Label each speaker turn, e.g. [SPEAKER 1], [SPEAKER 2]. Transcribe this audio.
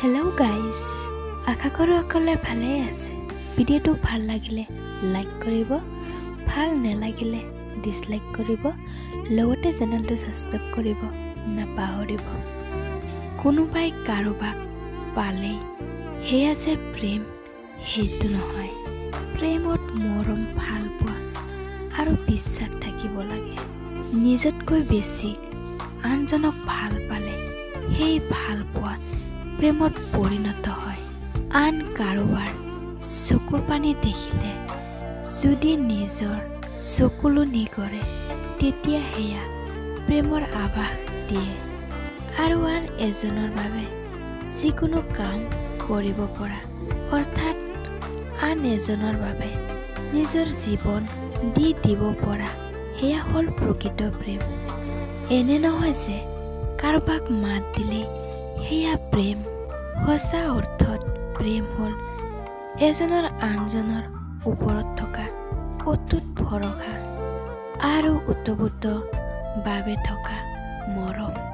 [SPEAKER 1] Hello' guys, আশা কৰোঁ সকলোৱে ভালেই আছে। ভিডিঅ'টো ভাল লাগিলে লাইক কৰিব, ভাল নালাগিলে ডিছলাইক কৰিব, লগতে চেনেলটো ছাবস্ক্ৰাইব কৰিব নাপাহৰিব। কোনোবাই কাৰোবাক পালেই সেয়া যে প্ৰেম, সেইটো নহয়। প্ৰেমত মৰম, ভাল পোৱা আৰু বিশ্বাস থাকিব লাগে। নিজতকৈ বেছি আনজনক ভাল পালে সেই ভাল পোৱা প্ৰেমত পৰিণত হয়। আন কাৰোবাৰ চকুৰ পানী দেখিলে যদি নিজৰ চকুলো নিগৰে, তেতিয়া সেয়া প্ৰেমৰ আভাস দিয়ে। আৰু আন এজনৰ বাবে যিকোনো কাম কৰিব পৰা, অৰ্থাৎ আন এজনৰ বাবে নিজৰ জীৱন দি দিব পৰা, সেয়া হ'ল প্ৰকৃত প্ৰেম। এনে নহয় যে কাৰোবাক মাত দিলেই সেয়া প্ৰেম। সঁচা অৰ্থত প্ৰেম হ'ল এজনৰ আনজনৰ ওপৰত থকা অটুট ভৰসা আৰু ওতপ্ৰোতভাৱে থকা মৰম।